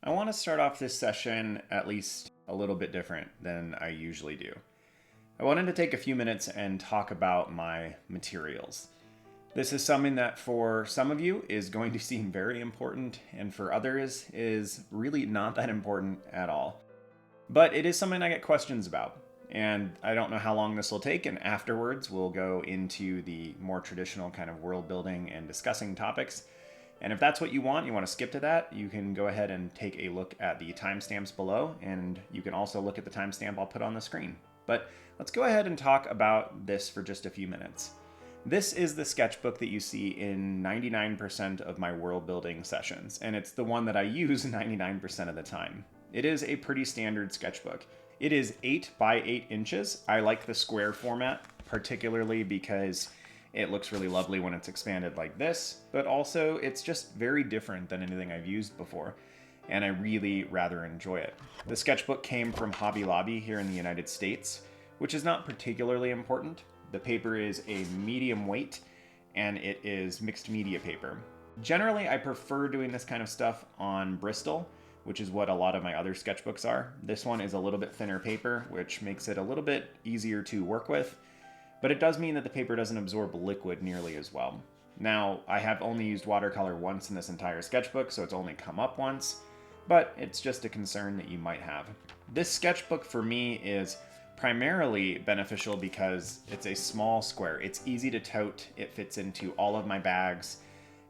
I want to start off this session at least a little bit different than I usually do. I wanted to take a few minutes and talk about my materials. This is something that for some of you is going to seem very important, and for others is really not that important at all. But it is something I get questions about, and I don't know how long this will take, and afterwards we'll go into the more traditional kind of world building and discussing topics. And if that's what you want to skip to that, you can go ahead and take a look at the timestamps below, and you can also look at the timestamp I'll put on the screen. But let's go ahead and talk about this for just a few minutes. This is the sketchbook that you see in 99% of my world building sessions, and it's the one that I use 99% of the time. It is a pretty standard sketchbook. It is 8 by 8 inches. I like the square format, particularly because it looks really lovely when it's expanded like this, but also it's just very different than anything I've used before, and I really rather enjoy it. The sketchbook came from Hobby Lobby here in the United States, which is not particularly important. The paper is a medium weight, and it is mixed media paper. Generally, I prefer doing this kind of stuff on Bristol, which is what a lot of my other sketchbooks are. This one is a little bit thinner paper, which makes it a little bit easier to work with. But it does mean that the paper doesn't absorb liquid nearly as well. Now, I have only used watercolor once in this entire sketchbook, so it's only come up once, but it's just a concern that you might have. This sketchbook for me is primarily beneficial because it's a small square. It's easy to tote, it fits into all of my bags,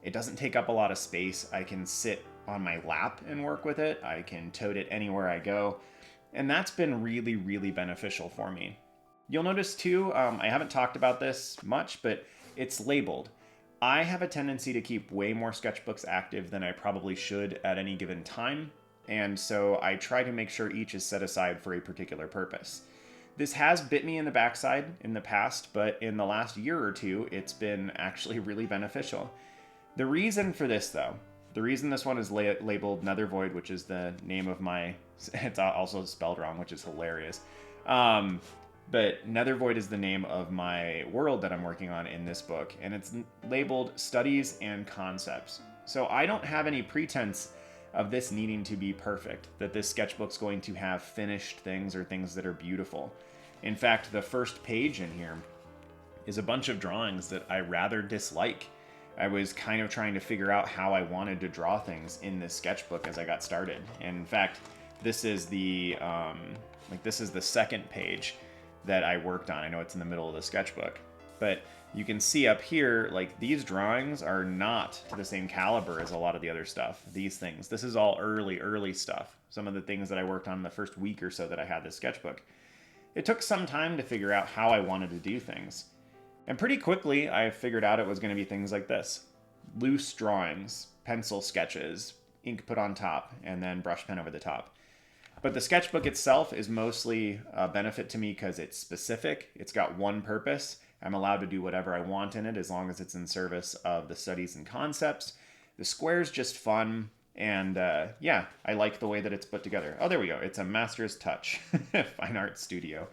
it doesn't take up a lot of space, I can sit on my lap and work with it, I can tote it anywhere I go, and that's been really, really beneficial for me. You'll notice too, I haven't talked about this much, but it's labeled. I have a tendency to keep way more sketchbooks active than I probably should at any given time, and so I try to make sure each is set aside for a particular purpose. This has bit me in the backside in the past, but in the last year or two, it's been actually really beneficial. The reason for this though, the reason this one is labeled Nether Void, which is the name of my, it's also spelled wrong, which is hilarious. But Nether Void is the name of my world that I'm working on in this book, and it's labeled Studies and Concepts. So I don't have any pretense of this needing to be perfect, that this sketchbook's going to have finished things or things that are beautiful. In fact, the first page in here is a bunch of drawings that I rather dislike. I was kind of trying to figure out how I wanted to draw things in this sketchbook as I got started. And in fact, this is the second page that I worked on. I know it's in the middle of the sketchbook, but you can see up here, like, these drawings are not to the same caliber as a lot of the other stuff. These things, this is all early stuff. Some of the things that I worked on in the first week or so that I had this sketchbook. It took some time to figure out how I wanted to do things. And pretty quickly, I figured out it was going to be things like this. Loose drawings, pencil sketches, ink put on top, and then brush pen over the top. But the sketchbook itself is mostly a benefit to me because it's specific. It's got one purpose. I'm allowed to do whatever I want in it as long as it's in service of the studies and concepts. The square's just fun, and yeah, I like the way that it's put together. Oh, there we go. It's a Master's Touch Fine Art Studio.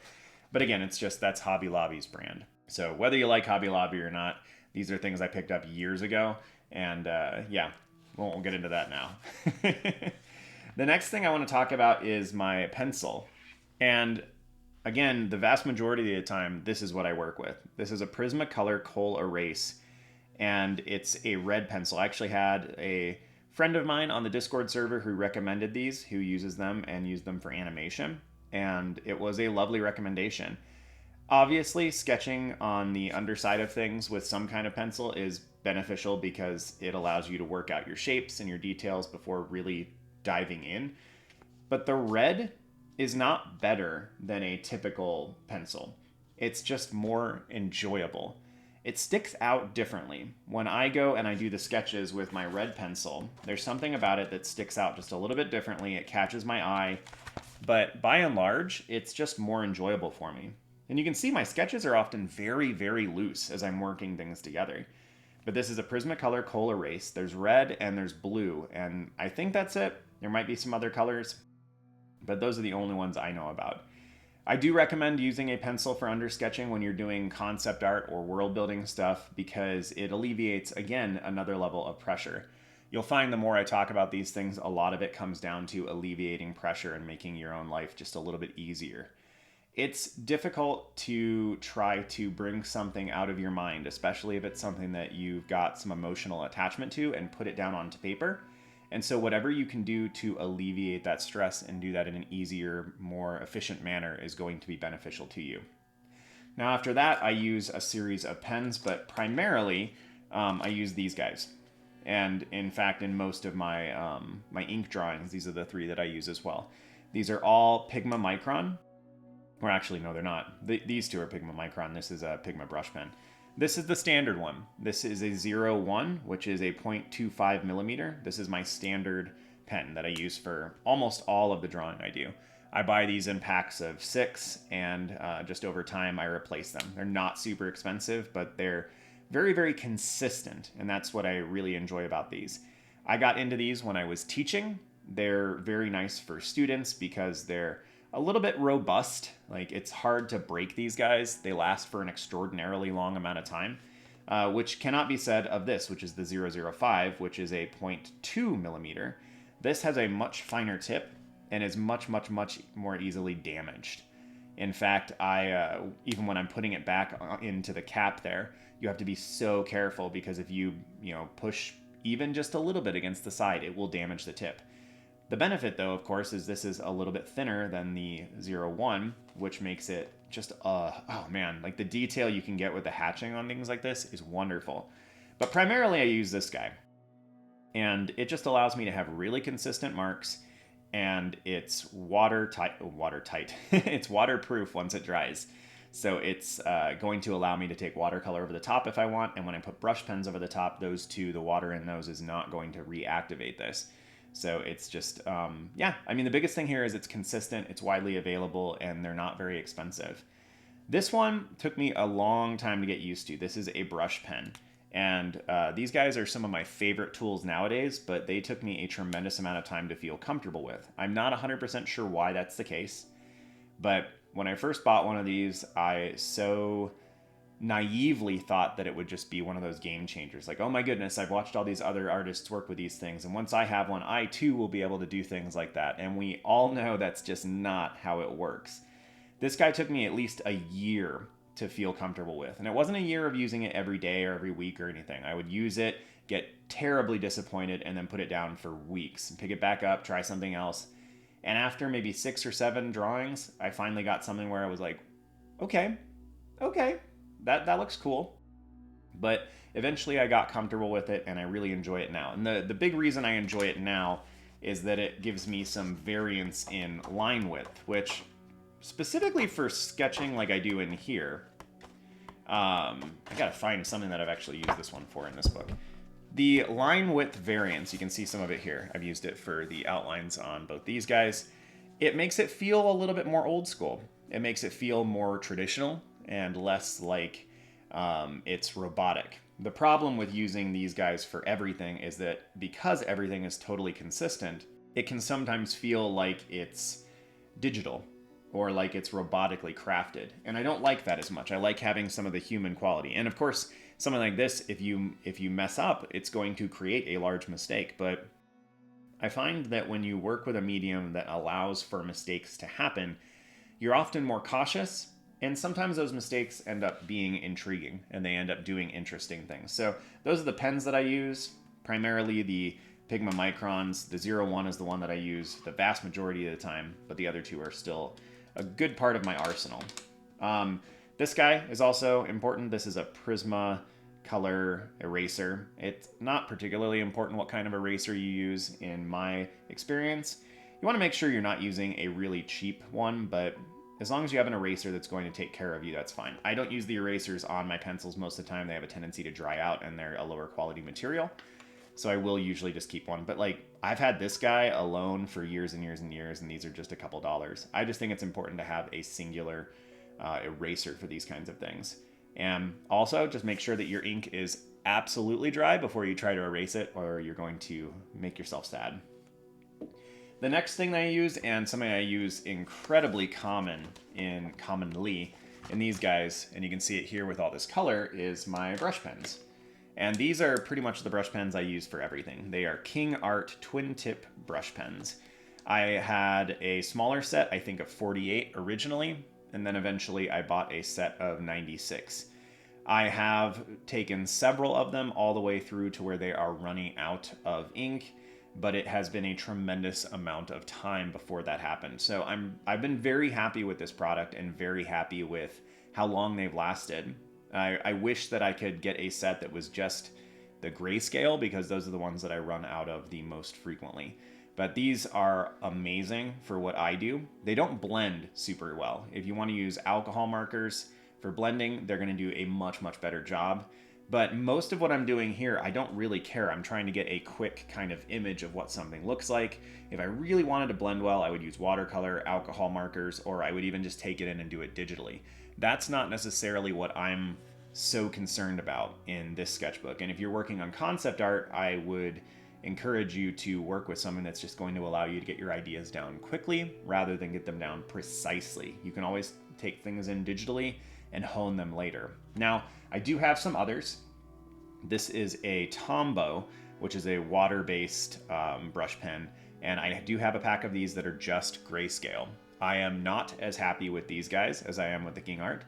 But again, that's Hobby Lobby's brand. So whether you like Hobby Lobby or not, these are things I picked up years ago, and yeah, we'll get into that now. The next thing I want to talk about is my pencil. And again, the vast majority of the time, this is what I work with. This is a Prismacolor Kohl Erase, and it's a red pencil. I actually had a friend of mine on the Discord server who recommended these, who uses them and used them for animation, and it was a lovely recommendation. Obviously, sketching on the underside of things with some kind of pencil is beneficial because it allows you to work out your shapes and your details before really diving in. But the red is not better than a typical pencil. It's just more enjoyable. It sticks out differently. When I go and I do the sketches with my red pencil, there's something about it that sticks out just a little bit differently. It catches my eye, but by and large, it's just more enjoyable for me. And you can see my sketches are often very, very loose as I'm working things together. But this is a Prismacolor Kohl Erase. There's red and there's blue, and I think that's it. There might be some other colors, but those are the only ones I know about. I do recommend using a pencil for undersketching when you're doing concept art or world building stuff because it alleviates, again, another level of pressure. You'll find the more I talk about these things, a lot of it comes down to alleviating pressure and making your own life just a little bit easier. It's difficult to try to bring something out of your mind, especially if it's something that you've got some emotional attachment to, and put it down onto paper. And so whatever you can do to alleviate that stress and do that in an easier, more efficient manner is going to be beneficial to you. Now after that, I use a series of pens, but primarily I use these guys. And in fact, in most of my my ink drawings, these are the three that I use as well. These are all Pigma Micron. Or actually, no, they're not. These two are Pigma Micron. This is a Pigma brush pen. This is the standard one. This is a 01, which is a 0.25 millimeter. This is my standard pen that I use for almost all of the drawing I do. I buy these in packs of 6, and just over time I replace them. They're not super expensive, but they're very, very consistent, and that's what I really enjoy about these. I got into these when I was teaching. They're very nice for students because they're a little bit robust. Like, it's hard to break these guys. They last for an extraordinarily long amount of time, which cannot be said of this, which is the 005, which is a 0.2 millimeter. This has a much finer tip and is much, much, much more easily damaged. In fact, even when I'm putting it back into the cap there, you have to be so careful, because if you push even just a little bit against the side, it will damage the tip. The benefit, though, of course, is this is a little bit thinner than the 01, which makes it just, oh man, like the detail you can get with the hatching on things like this is wonderful. But primarily I use this guy. And it just allows me to have really consistent marks, and it's watertight. It's waterproof once it dries. So it's going to allow me to take watercolor over the top if I want, and when I put brush pens over the top, those two, the water in those is not going to reactivate this. So it's just, yeah, I mean, the biggest thing here is it's consistent, it's widely available, and they're not very expensive. This one took me a long time to get used to. This is a brush pen. And these guys are some of my favorite tools nowadays, but they took me a tremendous amount of time to feel comfortable with. I'm not 100% sure why that's the case, but when I first bought one of these, I so naively thought that it would just be one of those game changers. Like, oh my goodness, I've watched all these other artists work with these things, and once I have one, I too will be able to do things like that. And we all know that's just not how it works. This guy took me at least a year to feel comfortable with. And it wasn't a year of using it every day or every week or anything. I would use it, get terribly disappointed, and then put it down for weeks and pick it back up, try something else. And after maybe 6 or 7 drawings, I finally got something where I was like, okay, that looks cool. But eventually I got comfortable with it, and I really enjoy it now. And the big reason I enjoy it now is that it gives me some variance in line width, which specifically for sketching like I do in here, I gotta find something that I've actually used this one for in this book. The line width variance, you can see some of it here. I've used it for the outlines on both these guys. It makes it feel a little bit more old school. It makes it feel more traditional and less like it's robotic. The problem with using these guys for everything is that because everything is totally consistent, it can sometimes feel like it's digital or like it's robotically crafted. And I don't like that as much. I like having some of the human quality. And of course, something like this, if you mess up, it's going to create a large mistake. But I find that when you work with a medium that allows for mistakes to happen, you're often more cautious, and sometimes those mistakes end up being intriguing and they end up doing interesting things. So those are the pens that I use, primarily the Pigma Microns. The 01 is the one that I use the vast majority of the time, but the other two are still a good part of my arsenal. This guy is also important. This is a Prismacolor eraser. It's not particularly important what kind of eraser you use in my experience. You want to make sure you're not using a really cheap one, but as long as you have an eraser that's going to take care of you, that's fine. I don't use the erasers on my pencils most of the time. They have a tendency to dry out and they're a lower quality material. So I will usually just keep one. But like, I've had this guy alone for years and years and years, and these are just a couple dollars. I just think it's important to have a singular eraser for these kinds of things. And also just make sure that your ink is absolutely dry before you try to erase it, or you're going to make yourself sad. The next thing that I use, and something I use incredibly commonly in these guys, and you can see it here with all this color, is my brush pens. And these are pretty much the brush pens I use for everything. They are King Art twin tip brush pens. I had a smaller set, I think of 48 originally, and then eventually I bought a set of 96. I have taken several of them all the way through to where they are running out of ink, but it has been a tremendous amount of time before that happened. So I've been very happy with this product and very happy with how long they've lasted. I wish that I could get a set that was just the grayscale, because those are the ones that I run out of the most frequently. But these are amazing for what I do. They don't blend super well. If you want to use alcohol markers for blending, they're going to do a much, much better job. But most of what I'm doing here, I don't really care. I'm trying to get a quick kind of image of what something looks like. If I really wanted to blend well, I would use watercolor, alcohol markers, or I would even just take it in and do it digitally. That's not necessarily what I'm so concerned about in this sketchbook. And if you're working on concept art, I would encourage you to work with something that's just going to allow you to get your ideas down quickly rather than get them down precisely. You can always take things in digitally and hone them later. Now, I do have some others. This is a Tombow, which is a water-based brush pen, and I do have a pack of these that are just grayscale. I am not as happy with these guys as I am with the King Art.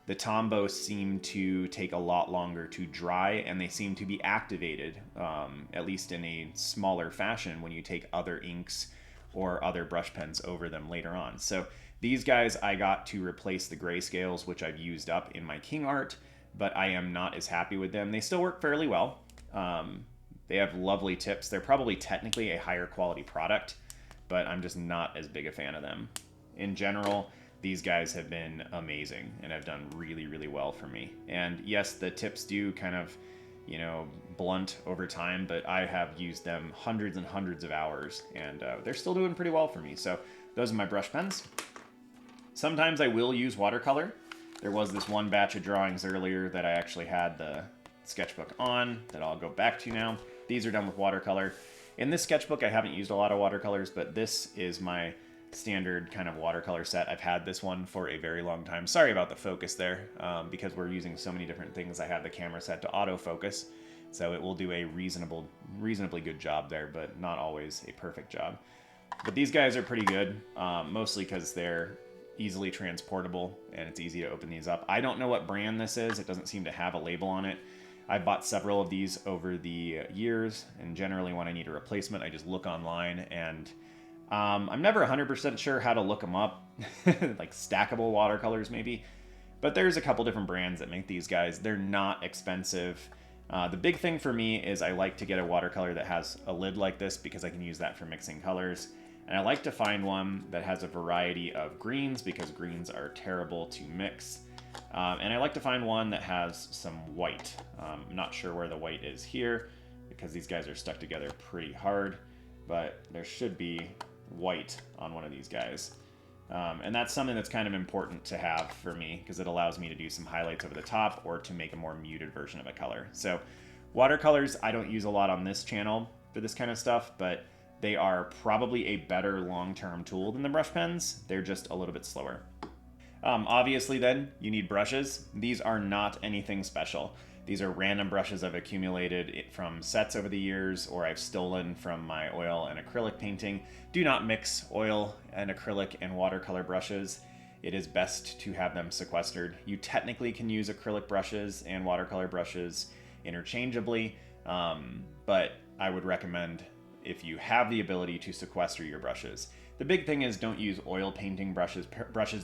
The Tombow seem to take a lot longer to dry, and they seem to be activated, at least in a smaller fashion, when you take other inks or other brush pens over them later on. So these guys I got to replace the grayscales, which I've used up in my King Art, but I am not as happy with them. They still work fairly well. They have lovely tips. They're probably technically a higher quality product, but I'm just not as big a fan of them. In general, these guys have been amazing and have done really, really well for me. And yes, the tips do kind of, blunt over time, but I have used them hundreds and hundreds of hours, and they're still doing pretty well for me. So those are my brush pens. Sometimes I will use watercolor. There was this one batch of drawings earlier that I actually had the sketchbook on that I'll go back to now. These are done with watercolor. In this sketchbook, I haven't used a lot of watercolors, but this is my standard kind of watercolor set. I've had this one for a very long time. Sorry about the focus there, because we're using so many different things. I have the camera set to autofocus, so it will do a reasonably good job there, but not always a perfect job. But these guys are pretty good, mostly because they're easily transportable and it's easy to open these up. I don't know what brand this is. It doesn't seem to have a label on it. I bought several of these over the years, and generally when I need a replacement, I just look online, and I'm never 100% sure how to look them up, like stackable watercolors maybe, but there's a couple different brands that make these guys. They're not expensive. The big thing for me is I like to get a watercolor that has a lid like this, because I can use that for mixing colors. And I like to find one that has a variety of greens, because greens are terrible to mix. And I like to find one that has some white. I'm not sure where the white is here, because these guys are stuck together pretty hard, but there should be white on one of these guys. And that's something that's kind of important to have for me, because it allows me to do some highlights over the top or to make a more muted version of a color. So watercolors, I don't use a lot on this channel for this kind of stuff, but they are probably a better long-term tool than the brush pens. They're just a little bit slower. Obviously then, you need brushes. These are not anything special. These are random brushes I've accumulated from sets over the years, or I've stolen from my oil and acrylic painting. Do not mix oil and acrylic and watercolor brushes. It is best to have them sequestered. You technically can use acrylic brushes and watercolor brushes interchangeably, but I would recommend, if you have the ability, to sequester your brushes. The big thing is, don't use oil painting brushes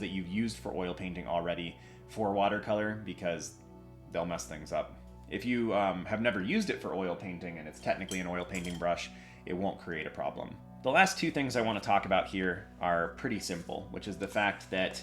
that you've used for oil painting already for watercolor, because they'll mess things up. If you have never used it for oil painting and it's technically an oil painting brush, it won't create a problem. The last two things I want to talk about here are pretty simple, which is the fact that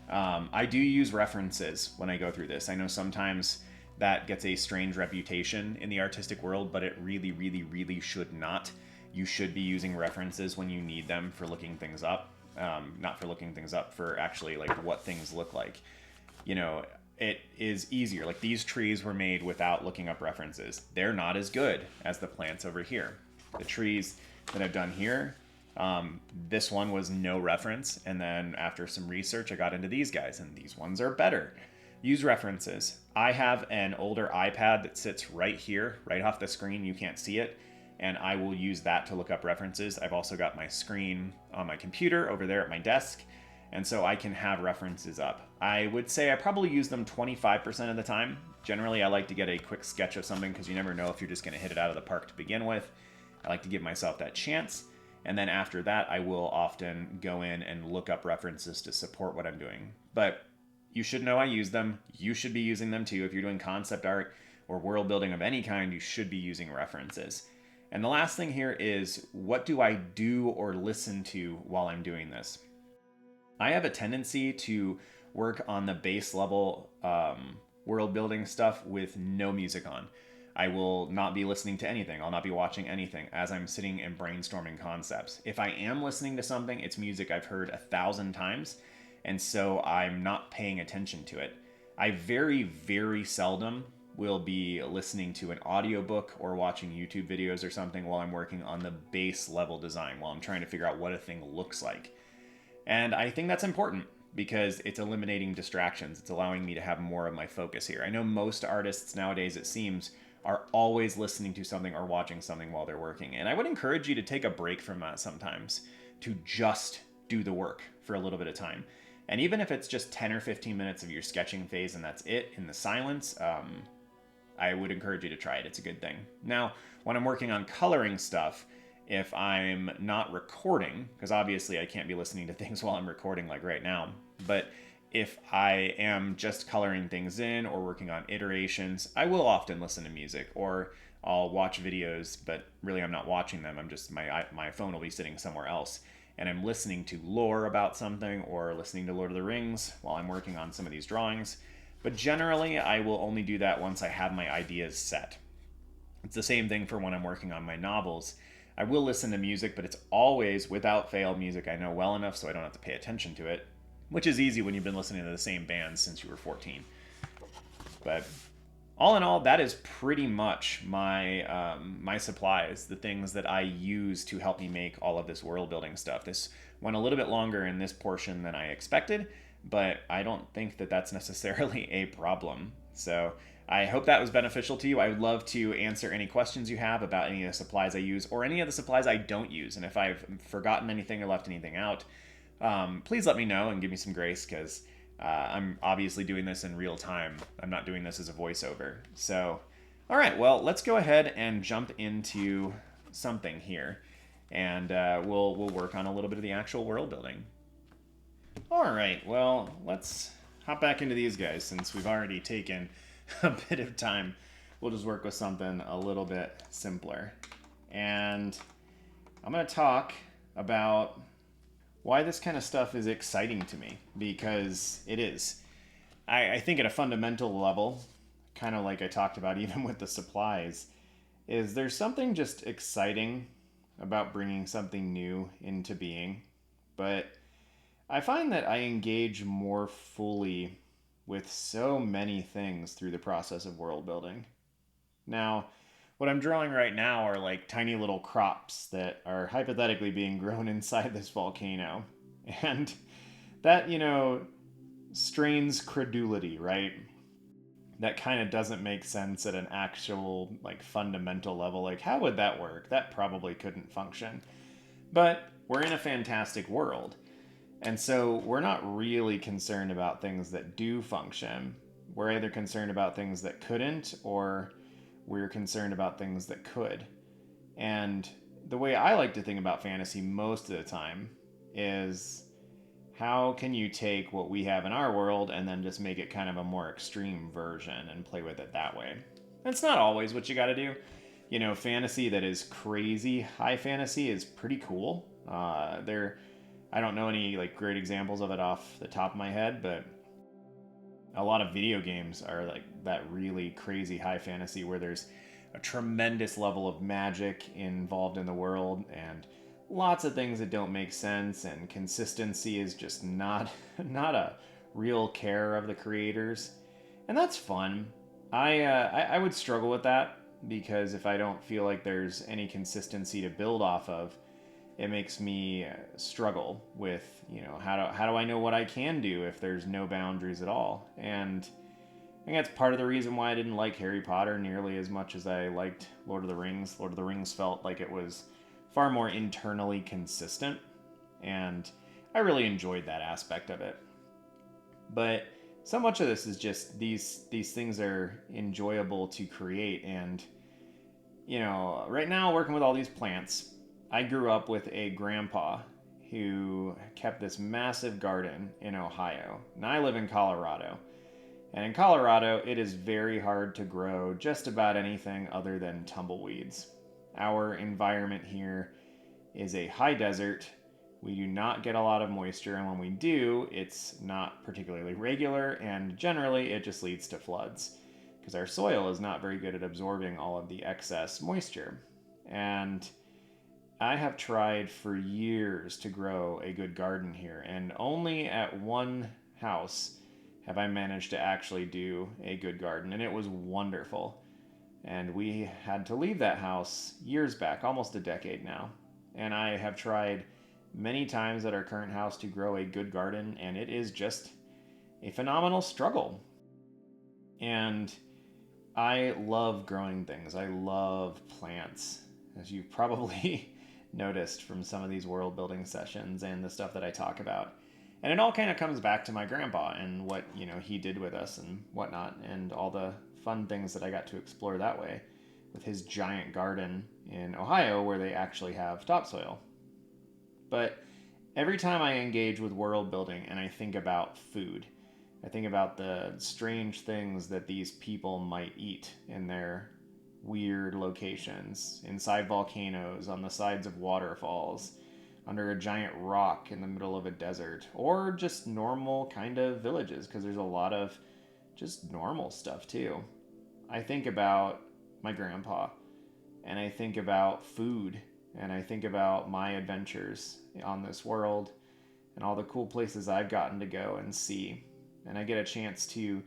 I do use references when I go through this. I know sometimes that gets a strange reputation in the artistic world, but it really, really, really should not. You should be using references when you need them for looking things up, not for looking things up, for actually like what things look like. It is easier. Like, these trees were made without looking up references. They're not as good as the plants over here. The trees that I've done here, this one was no reference, and then after some research I got into these guys, and these ones are better. use references. I have an older iPad that sits right here, right off the screen. You can't see it. And I will use that to look up references. I've also got my screen on my computer over there at my desk. And so I can have references up. I would say I probably use them 25% of the time. Generally, I like to get a quick sketch of something because you never know if you're just going to hit it out of the park to begin with. I like to give myself that chance. And then after that, I will often go in and look up references to support what I'm doing. But you should know I use them. You should be using them too. If you're doing concept art or world building of any kind, you should be using references. And the last thing here is, what do I do or listen to while I'm doing this? I have a tendency to work on the base level world building stuff with no music on. I will not be listening to anything. I'll not be watching anything as I'm sitting and brainstorming concepts. If I am listening to something, it's music I've heard 1,000 times, and so I'm not paying attention to it. I very, very seldom will be listening to an audiobook or watching YouTube videos or something while I'm working on the base level design, while I'm trying to figure out what a thing looks like. And I think that's important because it's eliminating distractions. It's allowing me to have more of my focus here. I know most artists nowadays, it seems, are always listening to something or watching something while they're working. And I would encourage you to take a break from that sometimes, to just do the work for a little bit of time. And even if it's just 10 or 15 minutes of your sketching phase and that's it in the silence, I would encourage you to try it. It's a good thing. Now, when I'm working on coloring stuff, if I'm not recording, because obviously I can't be listening to things while I'm recording like right now, but if I am just coloring things in or working on iterations, I will often listen to music, or I'll watch videos, but really I'm not watching them. I'm just, my phone will be sitting somewhere else, and I'm listening to lore about something or listening to Lord of the Rings while I'm working on some of these drawings. But generally, I will only do that once I have my ideas set. It's the same thing for when I'm working on my novels. I will listen to music, but it's always, without fail, music I know well enough so I don't have to pay attention to it, which is easy when you've been listening to the same band since you were 14. But all in all, that is pretty much my my supplies, the things that I use to help me make all of this world building stuff. This went a little bit longer in this portion than I expected, but I don't think that that's necessarily a problem. So I hope that was beneficial to you. I would love to answer any questions you have about any of the supplies I use or any of the supplies I don't use. And if I've forgotten anything or left anything out, please let me know and give me some grace, because I'm obviously doing this in real time. I'm not doing this as a voiceover. So, all right, well, let's go ahead and jump into something here, and we'll work on a little bit of the actual world building. All right, well, let's hop back into these guys since we've already taken a bit of time. We'll just work with something a little bit simpler. And I'm going to talk about why this kind of stuff is exciting to me, because it is. I think at a fundamental level, kind of like I talked about even with the supplies, is there's something just exciting about bringing something new into being. But I find that I engage more fully with so many things through the process of world building. Now, what I'm drawing right now are like tiny little crops that are hypothetically being grown inside this volcano. And that, strains credulity, right? That kind of doesn't make sense at an actual, fundamental level. Like, how would that work? That probably couldn't function. But we're in a fantastic world. And so we're not really concerned about things that do function. We're either concerned about things that couldn't, or we're concerned about things that could. And the way I like to think about fantasy most of the time is, how can you take what we have in our world and then just make it kind of a more extreme version and play with it that way? That's not always what you got to do. Fantasy that is crazy high fantasy is pretty cool. I don't know any great examples of it off the top of my head, but a lot of video games are like that really crazy high fantasy where there's a tremendous level of magic involved in the world and lots of things that don't make sense, and consistency is just not a real care of the creators. And that's fun. I would struggle with that, because if I don't feel like there's any consistency to build off of, it makes me struggle with, how do I know what I can do if there's no boundaries at all? And I think that's part of the reason why I didn't like Harry Potter nearly as much as I liked Lord of the Rings. Lord of the Rings felt like it was far more internally consistent, and I really enjoyed that aspect of it. But so much of this is just these things are enjoyable to create. And right now working with all these plants, I grew up with a grandpa who kept this massive garden in Ohio. Now I live in Colorado, and in Colorado it is very hard to grow just about anything other than tumbleweeds. Our environment here is a high desert. We do not get a lot of moisture, and when we do, it's not particularly regular, and generally it just leads to floods because our soil is not very good at absorbing all of the excess moisture. And I have tried for years to grow a good garden here, and only at one house have I managed to actually do a good garden, and it was wonderful. And we had to leave that house years back, almost a decade now. And I have tried many times at our current house to grow a good garden, and it is just a phenomenal struggle. And I love growing things. I love plants, as you've probably noticed from some of these world building sessions and the stuff that I talk about. And it all kind of comes back to my grandpa and what he did with us and whatnot, and all the fun things that I got to explore that way with his giant garden in Ohio where they actually have topsoil. But every time I engage with world building and I think about food, I think about the strange things that these people might eat in their weird locations, inside volcanoes, on the sides of waterfalls, under a giant rock in the middle of a desert, or just normal kind of villages, because there's a lot of just normal stuff too. I think about my grandpa, and I think about food, and I think about my adventures on this world and all the cool places I've gotten to go and see. And I get a chance to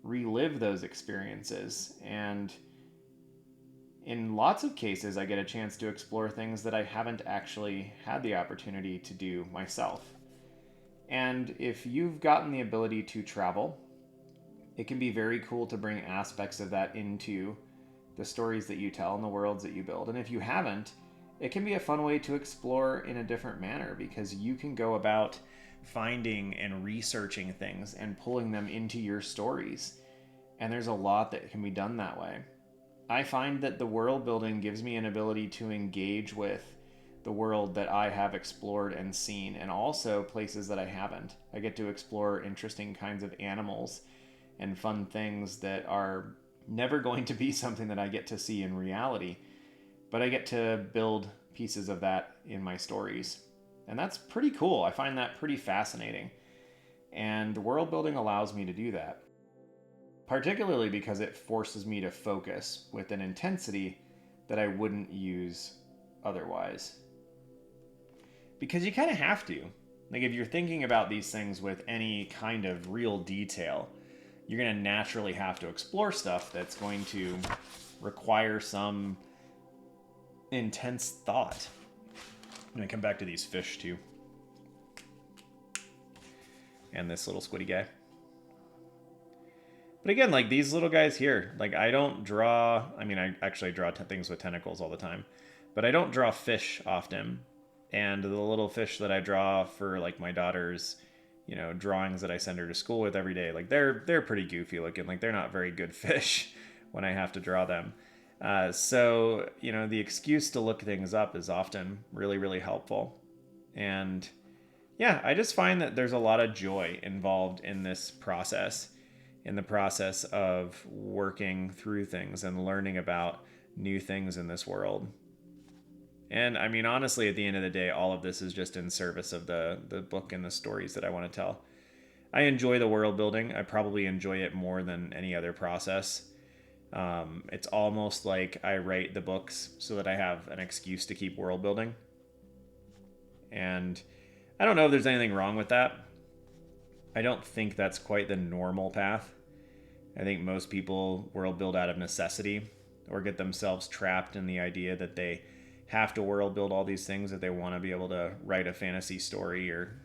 relive those experiences. And in lots of cases, I get a chance to explore things that I haven't actually had the opportunity to do myself. And if you've gotten the ability to travel, it can be very cool to bring aspects of that into the stories that you tell and the worlds that you build. And if you haven't, it can be a fun way to explore in a different manner, because you can go about finding and researching things and pulling them into your stories. And there's a lot that can be done that way. I find that the world building gives me an ability to engage with the world that I have explored and seen, and also places that I haven't. I get to explore interesting kinds of animals and fun things that are never going to be something that I get to see in reality, but I get to build pieces of that in my stories. And that's pretty cool. I find that pretty fascinating. And the world building allows me to do that, particularly because it forces me to focus with an intensity that I wouldn't use otherwise. Because you kind of have to. Like, if you're thinking about these things with any kind of real detail, you're going to naturally have to explore stuff that's going to require some intense thought. I'm going to come back to these fish too. And this little squiddy guy. But again, like these little guys here, like I don't draw, I actually draw things with tentacles all the time, but I don't draw fish often. And the little fish that I draw for like my daughter's, drawings that I send her to school with every day, like they're pretty goofy looking. Like they're not very good fish when I have to draw them. So the excuse to look things up is often really, really helpful. And yeah, I just find that there's a lot of joy involved in this process, in the process of working through things and learning about new things in this world. And honestly, at the end of the day, all of this is just in service of the book and the stories that I want to tell. I enjoy the world building. I probably enjoy it more than any other process. It's almost like I write the books so that I have an excuse to keep world building. And I don't know if there's anything wrong with that. I don't think that's quite the normal path. I think most people world build out of necessity or get themselves trapped in the idea that they have to world build all these things, that they want to be able to write a fantasy story or,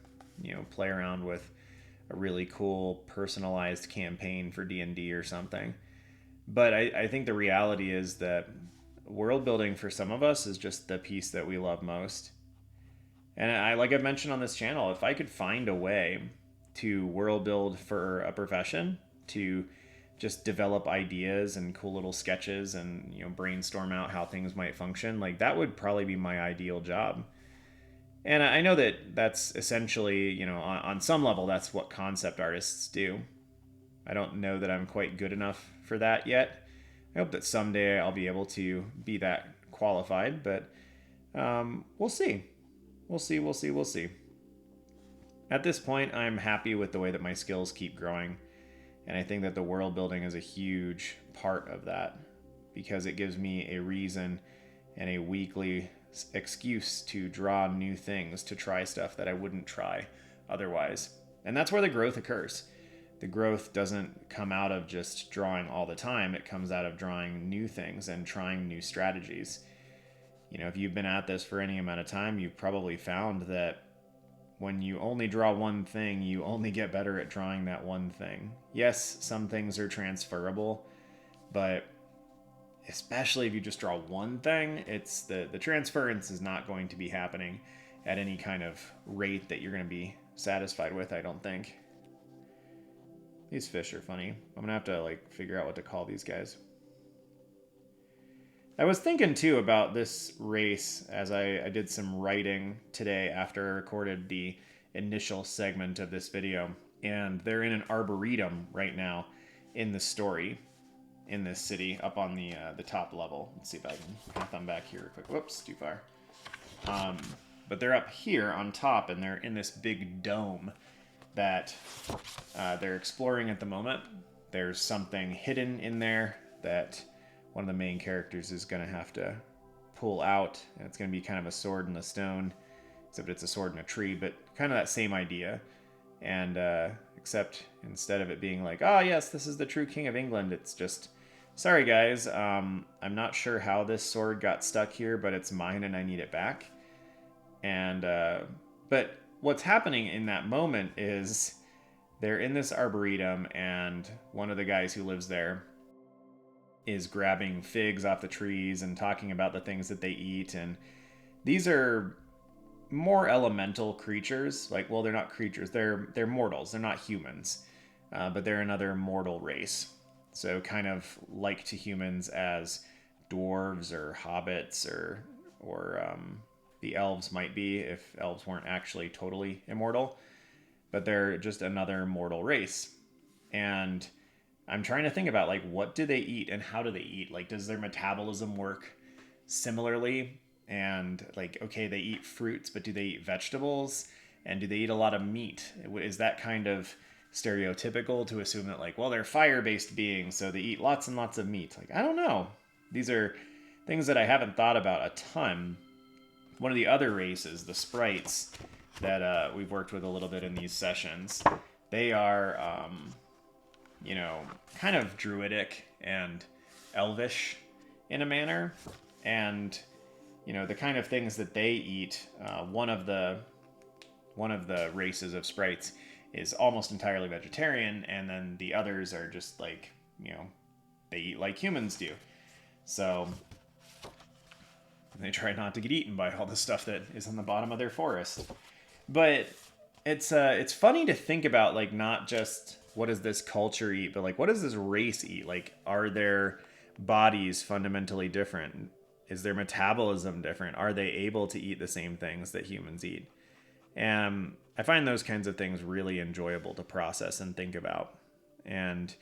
play around with a really cool personalized campaign for D&D or something. But I think the reality is that world building for some of us is just the piece that we love most. And like I've mentioned on this channel, if I could find a way to world build for a profession, to just develop ideas and cool little sketches and brainstorm out how things might function, like that would probably be my ideal job. And I know that that's essentially, on some level, that's what concept artists do. I don't know that I'm quite good enough for that yet. I hope that someday I'll be able to be that qualified, but we'll see. We'll see. At this point, I'm happy with the way that my skills keep growing. And I think that the world building is a huge part of that because it gives me a reason and a weekly excuse to draw new things, to try stuff that I wouldn't try otherwise. And that's where the growth occurs. The growth doesn't come out of just drawing all the time. It comes out of drawing new things and trying new strategies. If you've been at this for any amount of time, you've probably found that when you only draw one thing, you only get better at drawing that one thing. Yes, some things are transferable, but especially if you just draw one thing, it's the transference is not going to be happening at any kind of rate that you're going to be satisfied with, I don't think. These fish are funny. I'm going to have to figure out what to call these guys. I was thinking too about this race as I did some writing today after I recorded the initial segment of this video. And they're in an arboretum right now in the story in this city up on the top level. Let's see if I can path them back here real quick. Whoops, too far. But they're up here on top and they're in this big dome that they're exploring at the moment. There's something hidden in there that one of the main characters is going to have to pull out. And it's going to be kind of a sword in the stone, except it's a sword in a tree, but kind of that same idea. And except instead of it being like, oh yes, this is the true King of England, it's just, sorry guys, I'm not sure how this sword got stuck here, but it's mine and I need it back. And but what's happening in that moment is they're in this arboretum and one of the guys who lives there is grabbing figs off the trees and talking about the things that they eat. And these are more elemental creatures. Well, they're not creatures. They're mortals. They're not humans, but they're another mortal race. So kind of like to humans as dwarves or hobbits or the elves might be if elves weren't actually totally immortal. But they're just another mortal race. And I'm trying to think about what do they eat and how do they eat? Does their metabolism work similarly? And okay, they eat fruits, but do they eat vegetables? And do they eat a lot of meat? Is that kind of stereotypical to assume that well, they're fire-based beings, so they eat lots and lots of meat? I don't know. These are things that I haven't thought about a ton. One of the other races, the sprites, that we've worked with a little bit in these sessions, they are kind of druidic and elvish in a manner. And, the kind of things that they eat, one of the races of sprites is almost entirely vegetarian. And then the others are just they eat like humans do. So they try not to get eaten by all the stuff that is on the bottom of their forest. But it's funny to think about, not just what does this culture eat, but what does this race eat? Are their bodies fundamentally different? Is their metabolism different? Are they able to eat the same things that humans eat? And I find those kinds of things really enjoyable to process and think about. And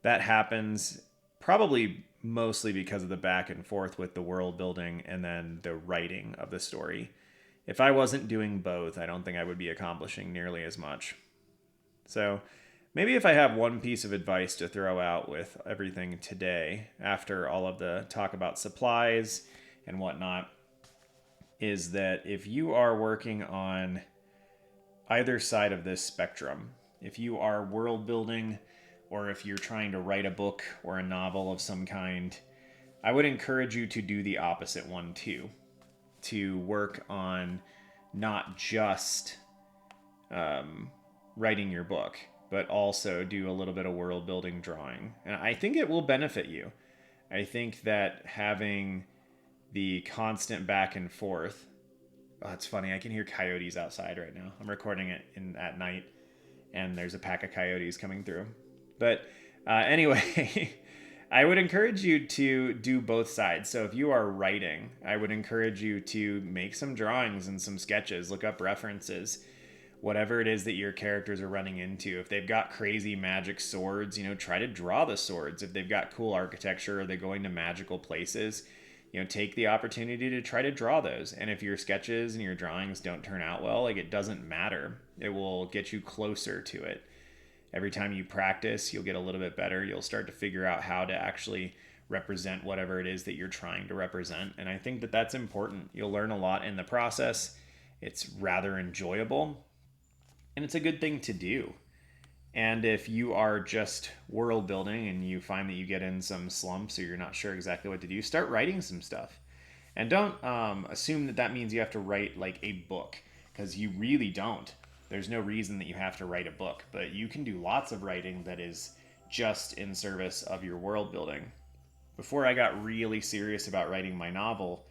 that happens probably mostly because of the back and forth with the world building and then the writing of the story. If I wasn't doing both, I don't think I would be accomplishing nearly as much. So maybe if I have one piece of advice to throw out with everything today, after all of the talk about supplies and whatnot, is that if you are working on either side of this spectrum, if you are world building or if you're trying to write a book or a novel of some kind, I would encourage you to do the opposite one too. To work on not just writing your book, but also do a little bit of world building drawing. And I think it will benefit you. I think that having the constant back and forth. Oh, it's funny. I can hear coyotes outside right now. I'm recording it at night, and there's a pack of coyotes coming through. But anyway, I would encourage you to do both sides. So if you are writing, I would encourage you to make some drawings and some sketches, look up references, whatever it is that your characters are running into. If they've got crazy magic swords, try to draw the swords. If they've got cool architecture or they're going to magical places, take the opportunity to try to draw those. And if your sketches and your drawings don't turn out well, like, it doesn't matter. It will get you closer to it. Every time you practice, you'll get a little bit better. You'll start to figure out how to actually represent whatever it is that you're trying to represent. And I think that that's important. You'll learn a lot in the process. It's rather enjoyable, and it's a good thing to do. And if you are just world building and you find that you get in some slumps or you're not sure exactly what to do, start writing some stuff. And don't assume that means you have to write like a book, because you really don't. There's no reason that you have to write a book, but you can do lots of writing that is just in service of your world building. Before I got really serious about writing my novel,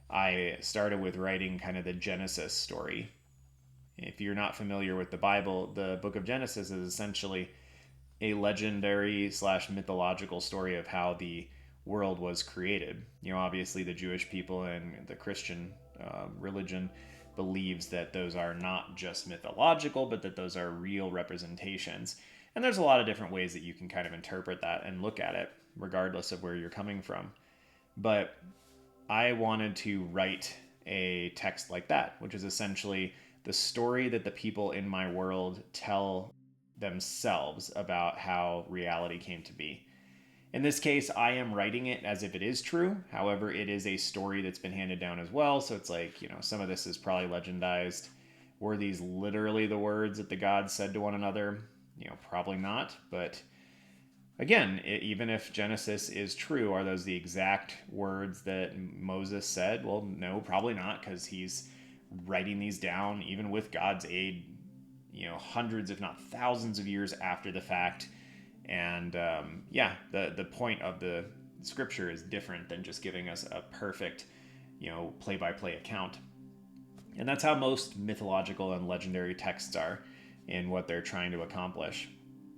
I started with writing kind of the Genesis story. If you're not familiar with the Bible, the book of Genesis is essentially a legendary / mythological story of how the world was created. Obviously the Jewish people and the Christian religion believes that those are not just mythological, but that those are real representations. And there's a lot of different ways that you can kind of interpret that and look at it, regardless of where you're coming from. But I wanted to write a text like that, which is essentially the story that the people in my world tell themselves about how reality came to be. In this case, I am writing it as if it is true. However, it is a story that's been handed down as well. So it's like, some of this is probably legendized. Were these literally the words that the gods said to one another? Probably not. But again, even if Genesis is true, are those the exact words that Moses said? Well, no, probably not, because he's writing these down, even with God's aid, hundreds, if not thousands of years after the fact. And the point of the scripture is different than just giving us a perfect, play-by-play account. And that's how most mythological and legendary texts are in what they're trying to accomplish.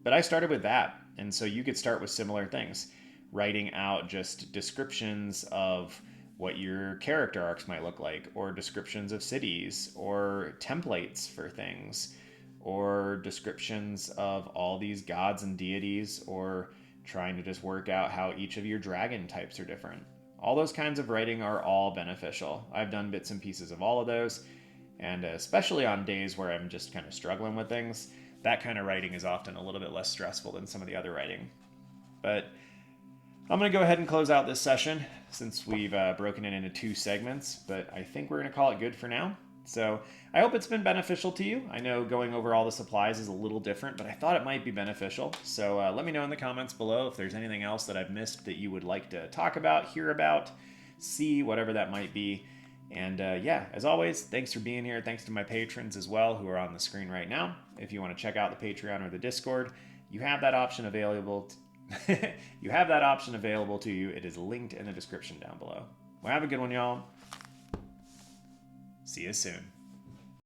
But I started with that. And so you could start with similar things, writing out just descriptions of what your character arcs might look like, or descriptions of cities, or templates for things, or descriptions of all these gods and deities, or trying to just work out how each of your dragon types are different. All those kinds of writing are all beneficial. I've done bits and pieces of all of those, and especially on days where I'm just kind of struggling with things, that kind of writing is often a little bit less stressful than some of the other writing. But I'm going to go ahead and close out this session since we've broken it into 2 segments, but I think we're going to call it good for now. So I hope it's been beneficial to you. I know going over all the supplies is a little different, but I thought it might be beneficial. So let me know in the comments below if there's anything else that I've missed that you would like to talk about, hear about, see, whatever that might be. And as always, thanks for being here. Thanks to my patrons as well who are on the screen right now. If you want to check out the Patreon or the Discord, you have that option available. You have that option available to you. It is linked in the description down below. Well, have a good one, y'all. See you soon.